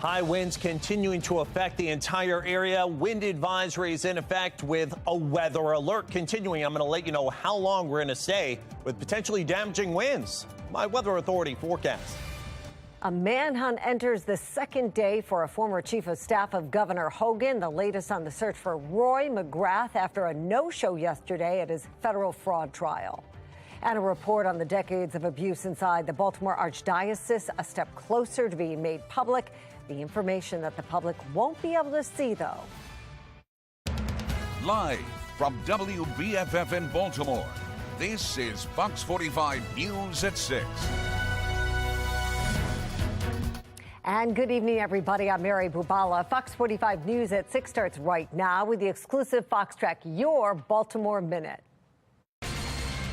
High winds continuing to affect the entire area. Wind advisories in effect with a weather alert continuing. I'm going to let you know how long we're going to stay with potentially damaging winds. My Weather Authority forecast. A manhunt enters the second day for a former chief of staff of Governor Hogan. The latest on the search for Roy McGrath after a no-show yesterday at his federal fraud trial. And a report on the decades of abuse inside the Baltimore Archdiocese, a step closer to being made public. The information that the public won't be able to see, though. Live from WBFF in Baltimore, this is Fox 45 News at 6. And good evening, everybody. I'm Mary Bubala. Fox 45 News at 6 starts right now with the exclusive Fox Track Your Baltimore Minute.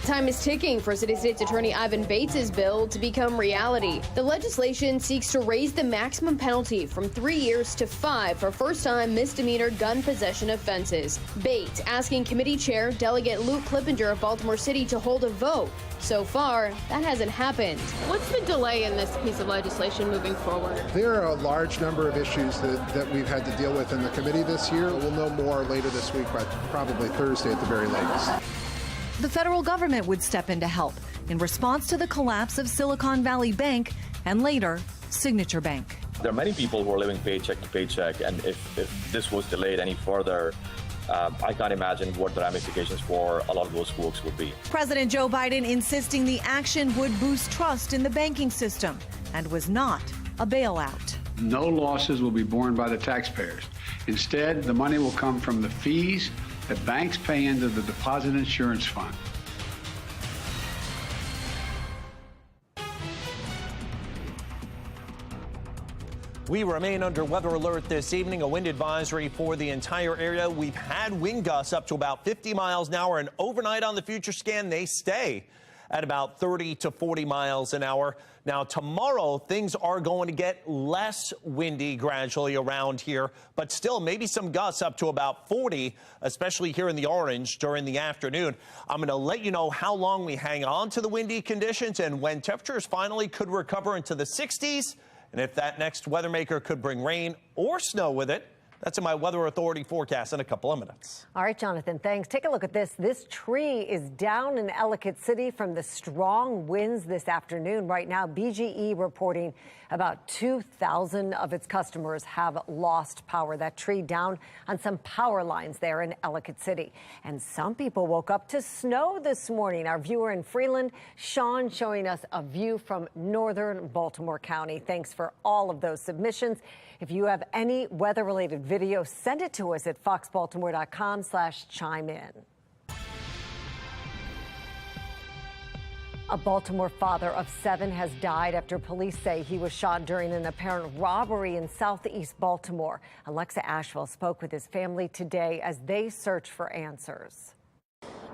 Time is ticking for City State's Attorney Ivan Bates' bill to become reality. The legislation seeks to raise the maximum penalty from 3 years to 5 for first-time misdemeanor gun possession offenses. Bates asking committee chair Delegate Luke Clippinger of Baltimore City to hold a vote. So far, that hasn't happened. What's the delay in this piece of legislation moving forward? There are a large number of issues that we've had to deal with in the committee this year. We'll know more later this week, but probably Thursday at the very latest. The federal government would step in to help in response to the collapse of Silicon Valley Bank and later Signature Bank. There are many people who are living paycheck to paycheck, and if this was delayed any further, I can't imagine what the ramifications for a lot of those folks would be. President Joe Biden insisting the action would boost trust in the banking system and was not a bailout. No losses will be borne by the taxpayers. Instead, the money will come from the fees that banks pay into the Deposit Insurance Fund. We remain under weather alert this evening, a wind advisory for the entire area. We've had wind gusts up to about 50 miles an hour, and overnight on the future scan, they stay at about 30 to 40 miles an hour. Now, tomorrow, things are going to get less windy gradually around here, but still maybe some gusts up to about 40, especially here in the Orange during the afternoon. I'm going to let you know how long we hang on to the windy conditions and when temperatures finally could recover into the 60s. And if that next weather maker could bring rain or snow with it. That's in my Weather Authority forecast in a couple of minutes. All right, Jonathan, thanks. Take a look at this. This tree is down in Ellicott City from the strong winds this afternoon. Right now, BGE reporting about 2,000 of its customers have lost power. That tree down on some power lines there in Ellicott City. And some people woke up to snow this morning. Our viewer in Freeland, Sean, showing us a view from northern Baltimore County. Thanks for all of those submissions. If you have any weather-related video, send it to us at foxbaltimore.com/chime-in. A Baltimore father of 7 has died after police say he was shot during an apparent robbery in southeast Baltimore. Alexa Asheville spoke with his family today as they search for answers.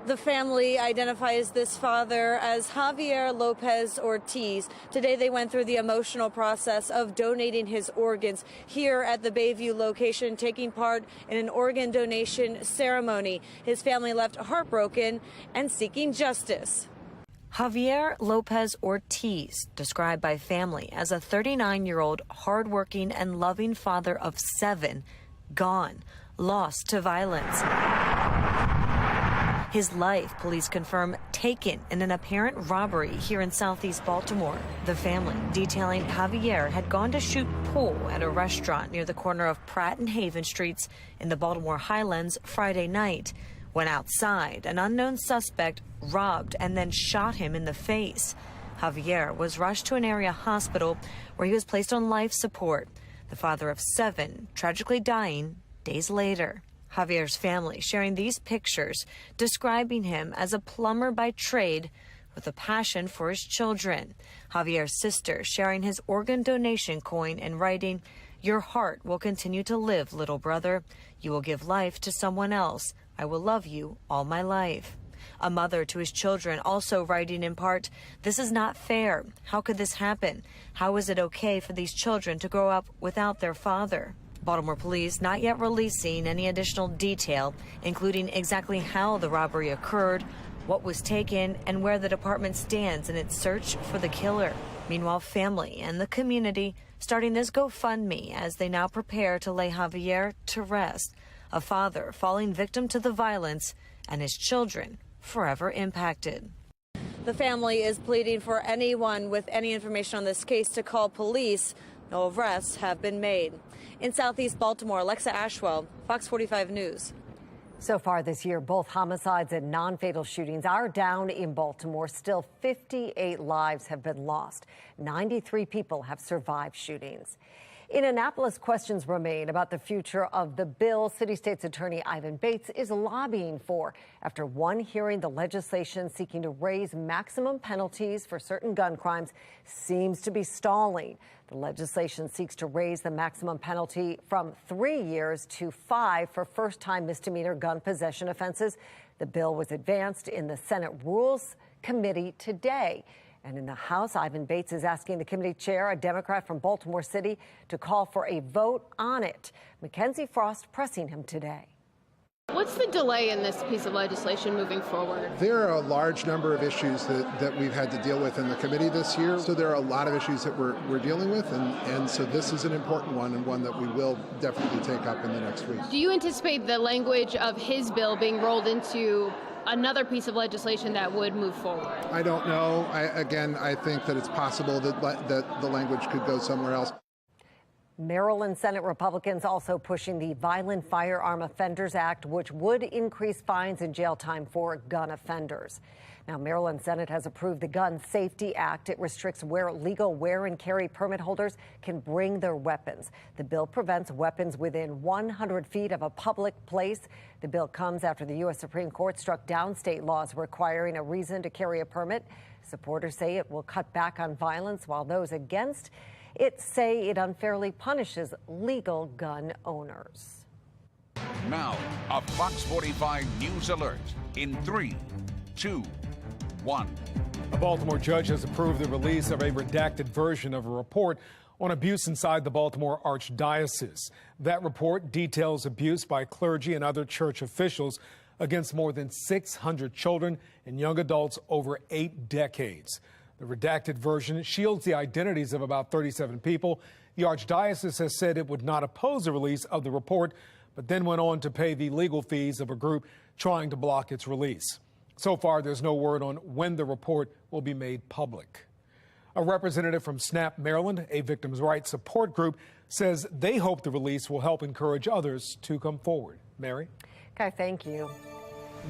The family identifies this father as Javier Lopez Ortiz. Today they went through the emotional process of donating his organs here at the Bayview location, taking part in an organ donation ceremony. His family left heartbroken and seeking justice. Javier Lopez Ortiz, described by family as a 39-year-old hardworking and loving father of 7, gone, lost to violence. His life, police confirm, taken in an apparent robbery here in southeast Baltimore. The family detailing Javier had gone to shoot pool at a restaurant near the corner of Pratt and Haven Streets in the Baltimore Highlands Friday night. When outside, an unknown suspect robbed and then shot him in the face. Javier was rushed to an area hospital where he was placed on life support. The father of 7 tragically dying days later. Javier's family sharing these pictures, describing him as a plumber by trade with a passion for his children. Javier's sister sharing his organ donation coin and writing, "Your heart will continue to live, little brother. You will give life to someone else. I will love you all my life." A mother to his children also writing in part, "This is not fair. How could this happen? How is it okay for these children to grow up without their father?" Baltimore police not yet releasing any additional detail, including exactly how the robbery occurred what was taken, and where the department stands in its search for the killer. Meanwhile, family and the community starting this GoFundMe as they now prepare to lay Javier to rest, a father falling victim to the violence and his children forever impacted. The family is pleading for anyone with any information on this case to call police. No arrests have been made. In Southeast Baltimore, Alexa Ashwell, Fox 45 News. So far this year, both homicides and non-fatal shootings are down in Baltimore. Still, 58 lives have been lost. 93 people have survived shootings. In Annapolis, questions remain about the future of the bill City State's Attorney Ivan Bates is lobbying for. After one hearing, the legislation seeking to raise maximum penalties for certain gun crimes seems to be stalling. The legislation seeks to raise the maximum penalty from 3 years to 5 for first-time misdemeanor gun possession offenses. The bill was advanced in the Senate Rules Committee today. And in the House, Ivan Bates is asking the committee chair, a Democrat from Baltimore City, to call for a vote on it. Mackenzie Frost pressing him today. What's the delay in this piece of legislation moving forward? There are a large number of issues that we've had to deal with in the committee this year. So there are a lot of issues that we're dealing with. And so this is an important one, and one that we will definitely take up in the next week. Do you anticipate the language of his bill being rolled into another piece of legislation that would move forward? I don't know. I think that it's possible that the language could go somewhere else. Maryland Senate Republicans also pushing the Violent Firearm Offenders Act, which would increase fines and jail time for gun offenders. Now, Maryland Senate has approved the Gun Safety Act. It restricts where legal wear and carry permit holders can bring their weapons. The bill prevents weapons within 100 feet of a public place. The bill comes after the U.S. Supreme Court struck down state laws requiring a reason to carry a permit. Supporters say it will cut back on violence, while those against it say it unfairly punishes legal gun owners. Now, a Fox 45 News alert in 3, 2, 1. A Baltimore judge has approved the release of a redacted version of a report on abuse inside the Baltimore Archdiocese. That report details abuse by clergy and other church officials against more than 600 children and young adults over 8 decades. The redacted version shields the identities of about 37 people. The Archdiocese has said it would not oppose the release of the report, but then went on to pay the legal fees of a group trying to block its release. So far, there's no word on when the report will be made public. A representative from SNAP Maryland, a victims' rights support group, says they hope the release will help encourage others to come forward. Mary? Okay, thank you.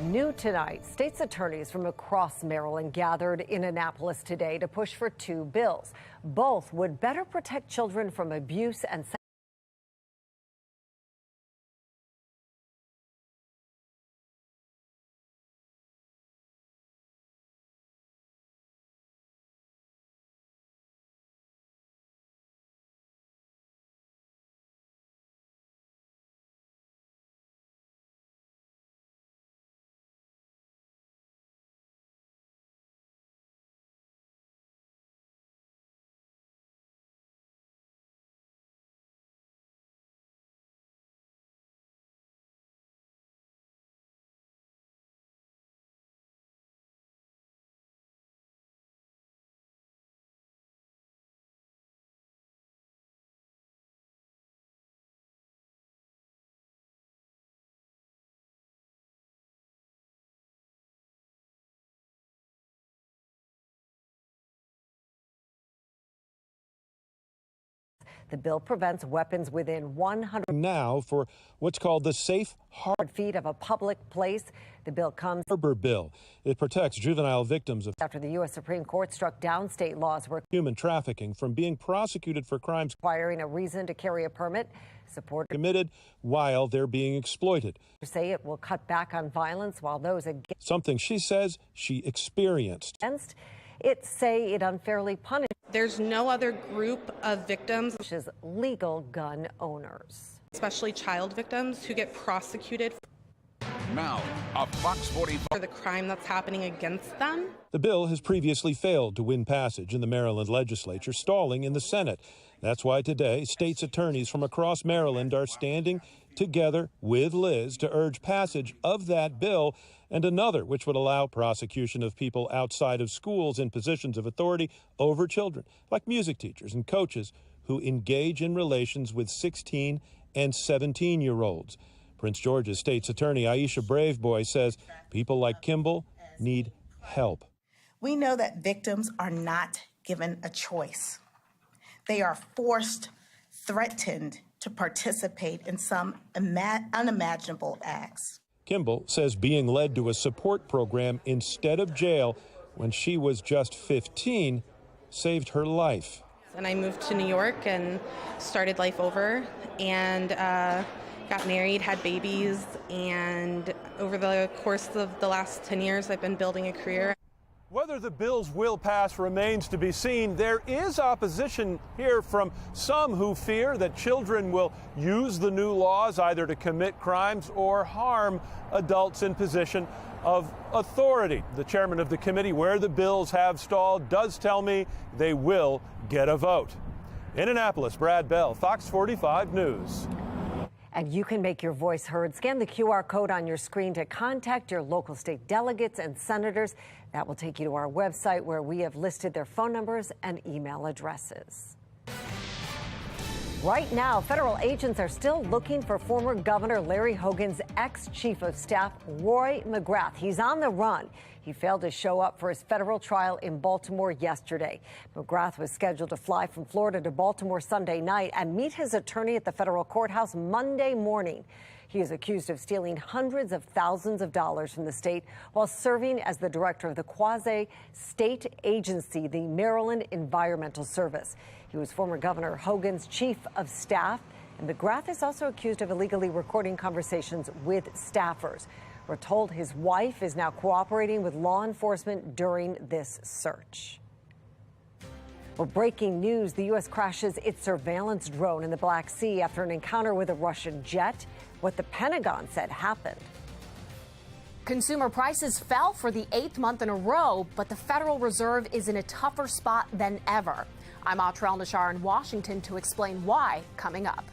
New tonight, state's attorneys from across Maryland gathered in Annapolis today to push for 2 bills. Both would better protect children from abuse and the bill prevents weapons within 100 now for what's called the Safe Harbor feet of a public place. The bill comes bill. It protects juvenile victims of after the U.S. Supreme Court struck down state laws human trafficking from being prosecuted for crimes requiring a reason to carry a permit. Supporters committed while they're being exploited. Say it will cut back on violence, while those against something she says she experienced. It say it unfairly punishes. There's no other group of victims, legal gun owners, especially child victims, who get prosecuted Now, a Fox 45 for the crime that's happening against them. The bill has previously failed to win passage in the Maryland legislature, stalling in the Senate. That's why today, state's attorneys from across Maryland are standing together with Liz to urge passage of that bill and another which would allow prosecution of people outside of schools in positions of authority over children, like music teachers and coaches who engage in relations with 16 and 17-year-olds. Prince George's State's Attorney Aisha Braveboy says people like Kimball need help. We know that victims are not given a choice. They are forced, threatened to participate in some unimaginable acts. Kimball says being led to a support program instead of jail when she was just 15 saved her life. And I moved to New York and started life over and got married, had babies, and over the course of the last 10 years, I've been building a career. Whether the bills will pass remains to be seen. There is opposition here from some who fear that children will use the new laws either to commit crimes or harm adults in position of authority. The chairman of the committee where the bills have stalled does tell me they will get a vote. In Annapolis, Brad Bell, Fox 45 News. And you can make your voice heard. Scan the QR code on your screen to contact your local state delegates and senators. That will take you to our website where we have listed their phone numbers and email addresses. Right now, federal agents are still looking for former Governor Larry Hogan's ex-chief of staff, Roy McGrath. He's on the run. He failed to show up for his federal trial in Baltimore yesterday. McGrath was scheduled to fly from Florida to Baltimore Sunday night and meet his attorney at the federal courthouse Monday morning. He is accused of stealing hundreds of thousands of dollars from the state while serving as the director of the quasi-state agency, the Maryland Environmental Service. He was former Governor Hogan's chief of staff, and McGrath is also accused of illegally recording conversations with staffers. We're told his wife is now cooperating with law enforcement during this search. Well, breaking news, the U.S. crashes its surveillance drone in the Black Sea after an encounter with a Russian jet. What the Pentagon said happened. Consumer prices fell for the 8th month in a row, but the Federal Reserve is in a tougher spot than ever. I'm Atrell Nashar in Washington to explain why, coming up.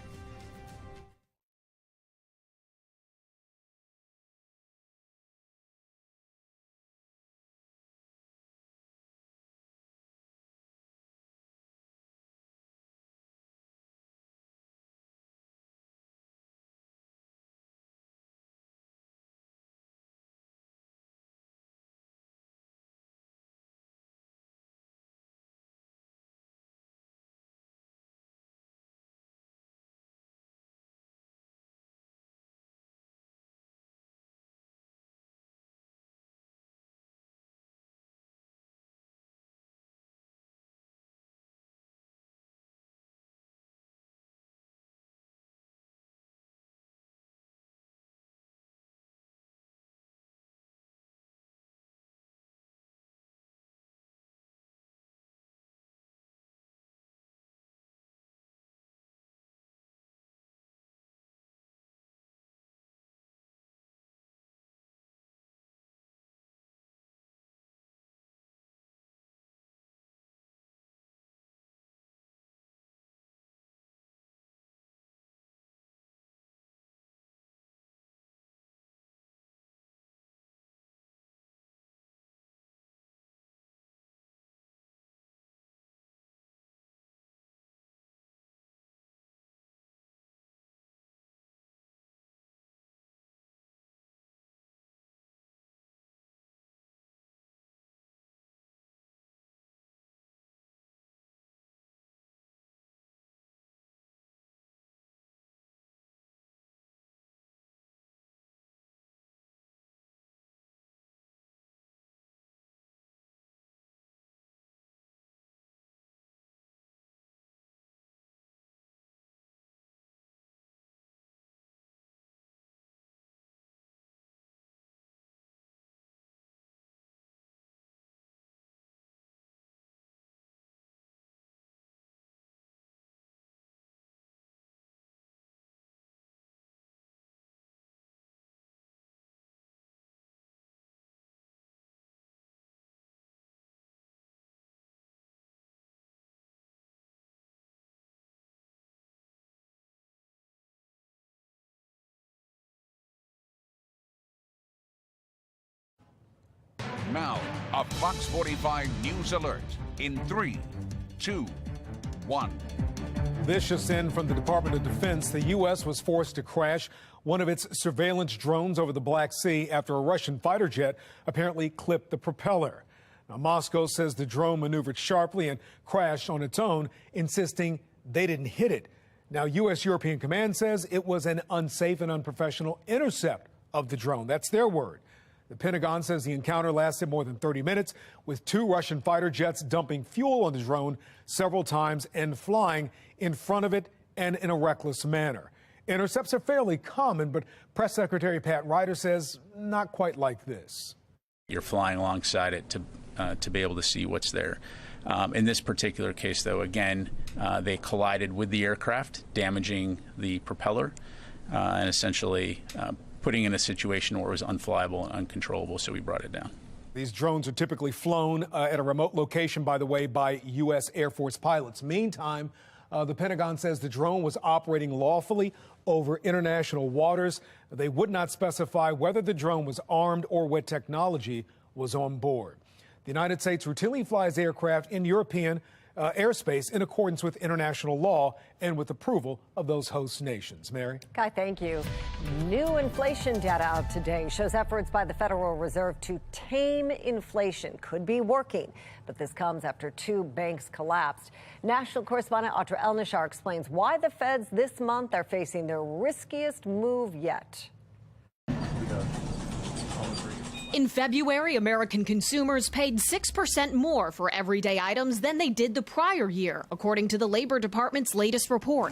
Now, a Fox 45 News Alert in 3, 2, 1. This just in from the Department of Defense. The U.S. was forced to crash one of its surveillance drones over the Black Sea after a Russian fighter jet apparently clipped the propeller. Now, Moscow says the drone maneuvered sharply and crashed on its own, insisting they didn't hit it. Now, U.S. European Command says it was an unsafe and unprofessional intercept of the drone. That's their word. The Pentagon says the encounter lasted more than 30 minutes, with 2 Russian fighter jets dumping fuel on the drone several times and flying in front of it and in a reckless manner. Intercepts are fairly common, but Press Secretary Pat Ryder says not quite like this. You're flying alongside it to be able to see what's there. In this particular case, though, again, they collided with the aircraft, damaging the propeller and essentially putting in a situation where it was unflyable and uncontrollable, so we brought it down. These drones are typically flown at a remote location, by the way, by U.S. Air Force pilots. Meantime, the Pentagon says the drone was operating lawfully over international waters. They would not specify whether the drone was armed or what technology was on board. The United States routinely flies aircraft in European airspace in accordance with international law and with approval of those host nations. Mary? Guy, thank you. New inflation data out today shows efforts by the Federal Reserve to tame inflation could be working, but this comes after 2 banks collapsed. National correspondent Audra El-Nashar explains why the feds this month are facing their riskiest move yet. In February, American consumers paid 6% more for everyday items than they did the prior year, according to the Labor Department's latest report.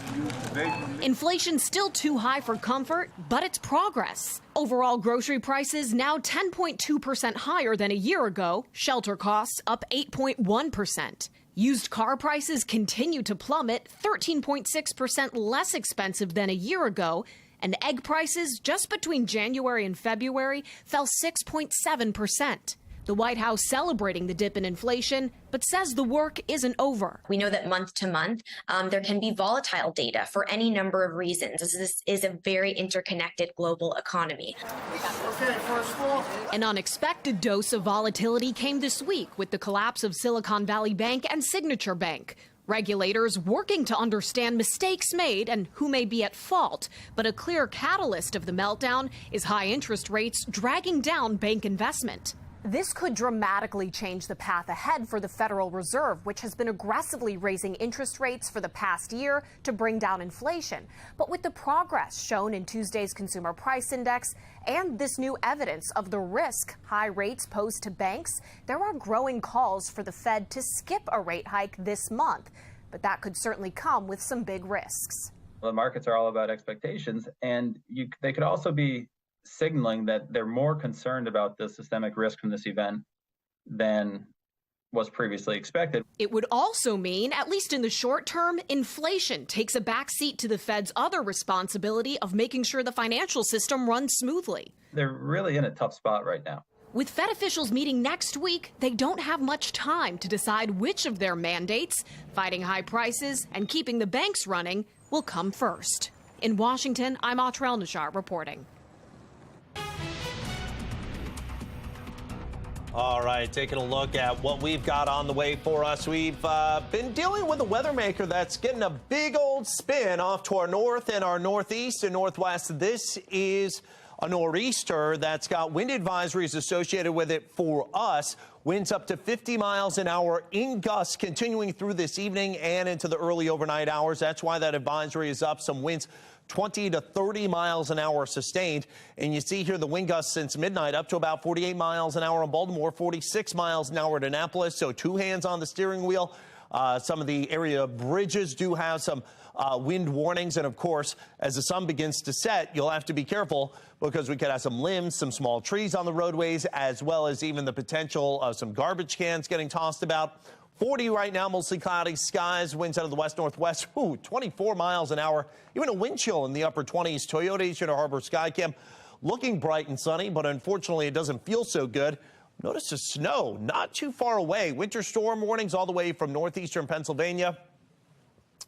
Inflation's still too high for comfort, but it's progress. Overall grocery prices now 10.2% higher than a year ago, shelter costs up 8.1%. Used car prices continue to plummet, 13.6% less expensive than a year ago, and egg prices just between January and February fell 6.7%. The White House celebrating the dip in inflation, but says the work isn't over. We know that month to month, there can be volatile data for any number of reasons, as this is a very interconnected global economy. An unexpected dose of volatility came this week with the collapse of Silicon Valley Bank and Signature Bank. Regulators working to understand mistakes made and who may be at fault. But a clear catalyst of the meltdown is high interest rates dragging down bank investment. This could dramatically change the path ahead for the Federal Reserve, which has been aggressively raising interest rates for the past year to bring down inflation. But with the progress shown in Tuesday's Consumer Price Index and this new evidence of the risk high rates pose to banks, there are growing calls for the Fed to skip a rate hike this month. But that could certainly come with some big risks. The markets are all about expectations, and they could also be signaling that they're more concerned about the systemic risk from this event than was previously expected. It would also mean, at least in the short term, inflation takes a backseat to the Fed's other responsibility of making sure the financial system runs smoothly. They're really in a tough spot right now. With Fed officials meeting next week, they don't have much time to decide which of their mandates, fighting high prices and keeping the banks running, will come first. In Washington, I'm Audra El-Nashar reporting. All right, taking a look at what we've got on the way for us. We've been dealing with a weather maker that's getting a big old spin off to our north and our northeast and northwest. This is a nor'easter that's got wind advisories associated with it for us. Winds up to 50 miles an hour in gusts continuing through this evening and into the early overnight hours. That's why that advisory is up. Some winds 20 to 30 miles an hour sustained. And you see here the wind gusts since midnight up to about 48 miles an hour in Baltimore, 46 miles an hour at Annapolis. So 2 hands on the steering wheel. Some of the area bridges do have some wind warnings. And of course, as the sun begins to set, you'll have to be careful because we could have some limbs, some small trees on the roadways, as well as even the potential of some garbage cans getting tossed about. 40 right now, mostly cloudy skies, winds out of the west-northwest, 24 miles an hour, even a wind chill in the upper 20s. Toyota Eastern Harbor Skycam looking bright and sunny, but unfortunately it doesn't feel so good. Notice the snow not too far away. Winter storm warnings all the way from northeastern Pennsylvania,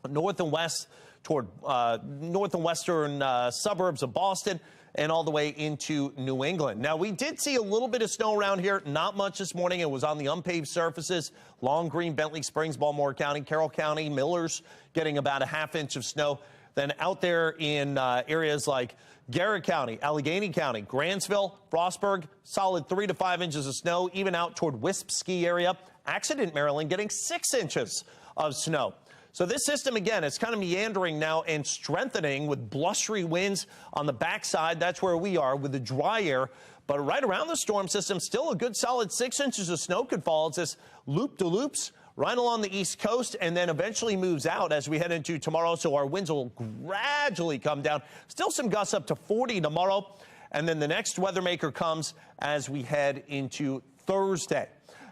north and west toward north and western suburbs of Boston, and all the way into New England. Now, we did see a little bit of snow around here, not much this morning. It was on the unpaved surfaces, Long Green, Bentley Springs, Baltimore County, Carroll County, Millers getting about a ½ inch of snow. Then out there in areas like Garrett County, Allegheny County, Grantsville, Frostburg, solid 3 to 5 inches of snow, even out toward Wisp Ski area. Accident, Maryland, getting 6 inches of snow. So this system, again, it's kind of meandering now and strengthening with blustery winds on the backside. That's where we are with the dry air. But right around the storm system, still a good solid 6 inches of snow could fall as this loop-de-loops right along the East Coast and then eventually moves out as we head into tomorrow. So our winds will gradually come down. Still some gusts up to 40 tomorrow. And then the next weather maker comes as we head into Thursday.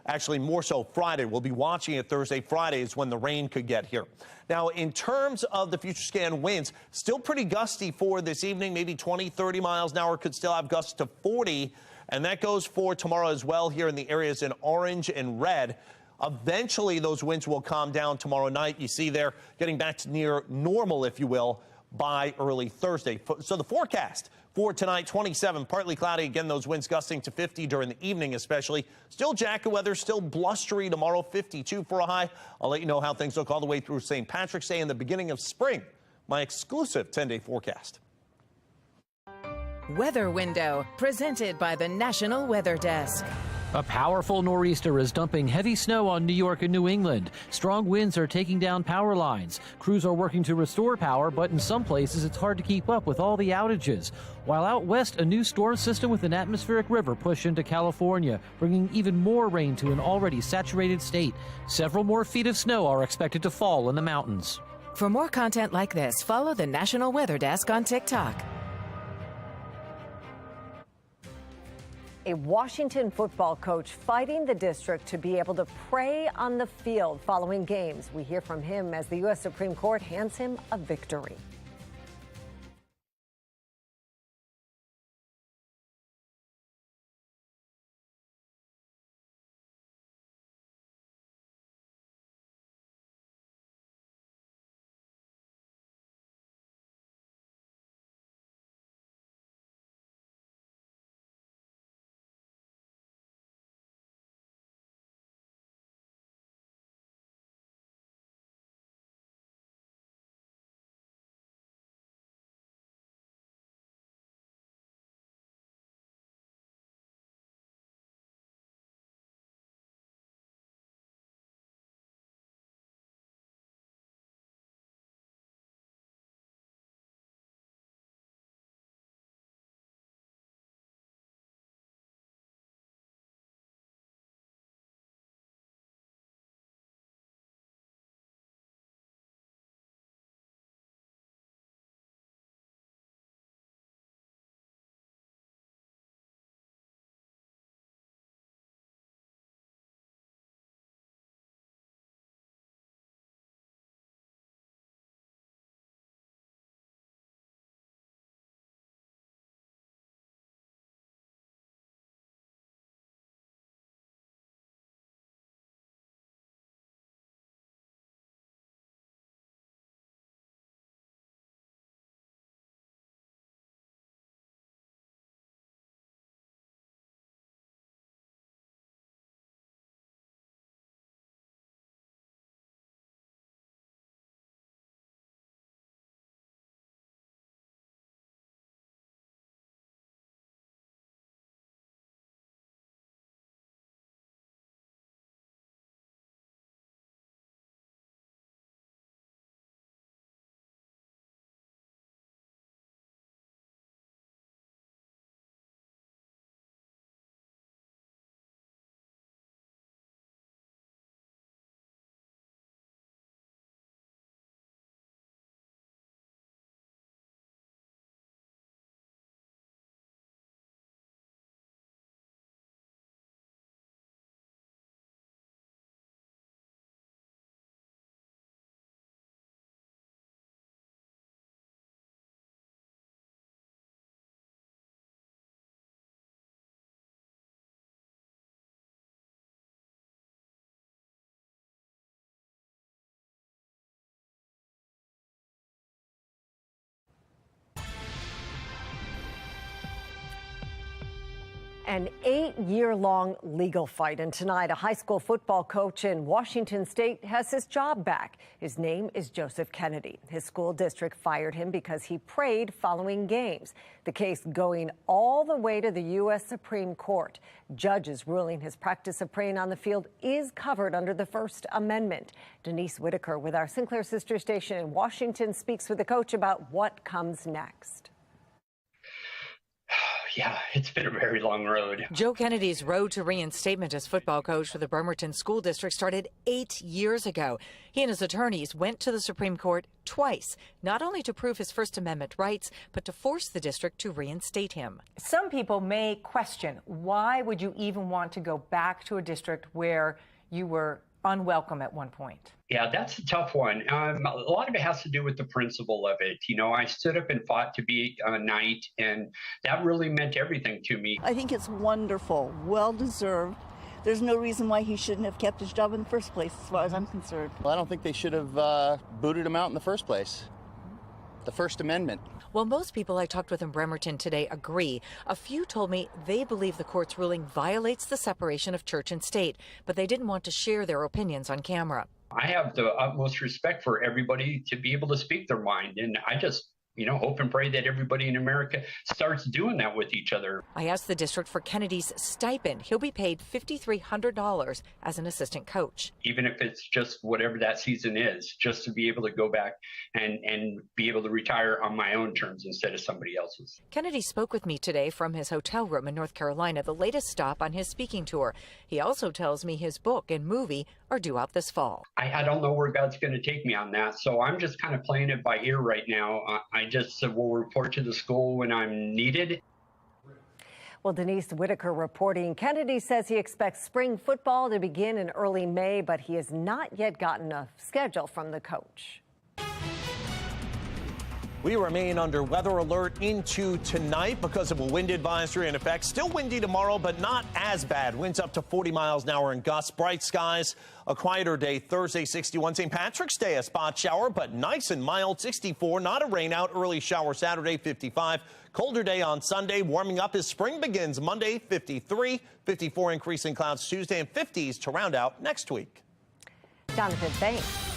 Actually, more so Friday. We'll be watching it Thursday. Friday is when the rain could get here. Now, in terms of the future scan winds, still pretty gusty for this evening, maybe 20, 30 miles an hour, could still have gusts to 40. And that goes for tomorrow as well here in the areas in orange and red. Eventually, those winds will calm down tomorrow night. You see there getting back to near normal, if you will, by early Thursday. So the forecast for tonight, 27, partly cloudy. Again, those winds gusting to 50 during the evening especially. Still jacket weather, still blustery tomorrow, 52 for a high. I'll let you know how things look all the way through St. Patrick's Day and the beginning of spring. My exclusive 10-day forecast. Weather Window, presented by the National Weather Desk. A powerful nor'easter is dumping heavy snow on New York and New England. Strong winds are taking down power lines. Crews are working to restore power, but in some places it's hard to keep up with all the outages. While out west, a new storm system with an atmospheric river pushed into California, bringing even more rain to an already saturated state. Several more feet of snow are expected to fall in the mountains. For more content like this, follow the National Weather Desk on TikTok. A Washington football coach fighting the district to be able to pray on the field following games. We hear from him as the U.S. Supreme Court hands him a victory. An 8-year-long legal fight, and tonight a high school football coach in Washington state has his job back. His name is Joseph Kennedy. His school district fired him because he prayed following games. The case going all the way to the U.S. Supreme Court. Judges ruling his practice of praying on the field is covered under the First Amendment. Denise Whitaker with our Sinclair sister station in Washington speaks with the coach about what comes next. Yeah, it's been a very long road. Joe Kennedy's road to reinstatement as football coach for the Bremerton School District started 8 years ago. He and his attorneys went to the Supreme Court twice, not only to prove his First Amendment rights, but to force the district to reinstate him. Some people may question, why would you even want to go back to a district where you were unwelcome at one point? Yeah, that's a tough one. A lot of it has to do with the principle of it. You know, I stood up and fought to be a knight, and that really meant everything to me. I think it's wonderful, well-deserved. There's no reason why he shouldn't have kept his job in the first place, as far as I'm concerned. Well, I don't think they should have booted him out in the first place. The First Amendment. While most people I talked with in Bremerton today agree, a few told me they believe the court's ruling violates the separation of church and state, but they didn't want to share their opinions on camera. I have the utmost respect for everybody to be able to speak their mind, and I just, hope and pray that everybody in America starts doing that with each other. I asked the district for Kennedy's stipend. He'll be paid $5,300 as an assistant coach. Even if it's just whatever that season is, just to be able to go back and be able to retire on my own terms instead of somebody else's. Kennedy spoke with me today from his hotel room in North Carolina, the latest stop on his speaking tour. He also tells me his book and movie are due out this fall. I don't know where God's going to take me on that, so I'm just kind of playing it by ear right now. I just will report to the school when I'm needed. Well, Denise Whitaker reporting. Kennedy says he expects spring football to begin in early May, but he has not yet gotten a schedule from the coach. We remain under weather alert into tonight because of a wind advisory in effect. Still windy tomorrow, but not as bad. Winds up to 40 miles an hour and gusts. Bright skies. A quieter day Thursday, 61. St. Patrick's Day, a spot shower, but nice and mild, 64. Not a rain out. Early shower Saturday, 55. Colder day on Sunday. Warming up as spring begins Monday, 53. 54 increasing clouds Tuesday, and 50s to round out next week. Jonathan, thanks.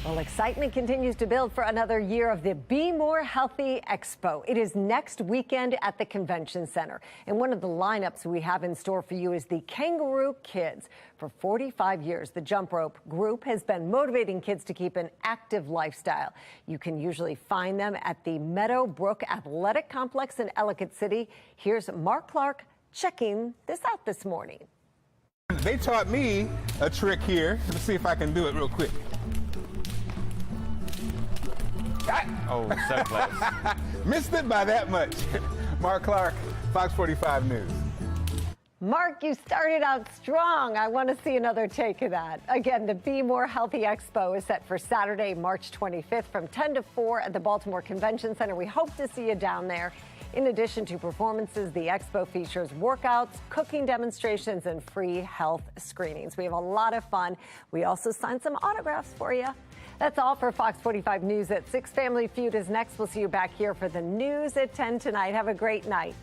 Well, excitement continues to build for another year of the Be More Healthy Expo. It is next weekend at the Convention Center. And one of the lineups we have in store for you is the Kangaroo Kids. For 45 years, the Jump Rope group has been motivating kids to keep an active lifestyle. You can usually find them at the Meadowbrook Athletic Complex in Ellicott City. Here's Mark Clark checking this out this morning. They taught me a trick here. Let's see if I can do it real quick. Oh, so close. Missed it by that much. Mark Clark, Fox 45 News. Mark, you started out strong. I want to see another take of that. Again, the Be More Healthy Expo is set for Saturday, March 25th from 10 to 4 at the Baltimore Convention Center. We hope to see you down there. In addition to performances, the expo features workouts, cooking demonstrations, and free health screenings. We have a lot of fun. We also signed some autographs for you. That's all for Fox 45 News at 6. Family Feud is next. We'll see you back here for the news at 10 tonight. Have a great night.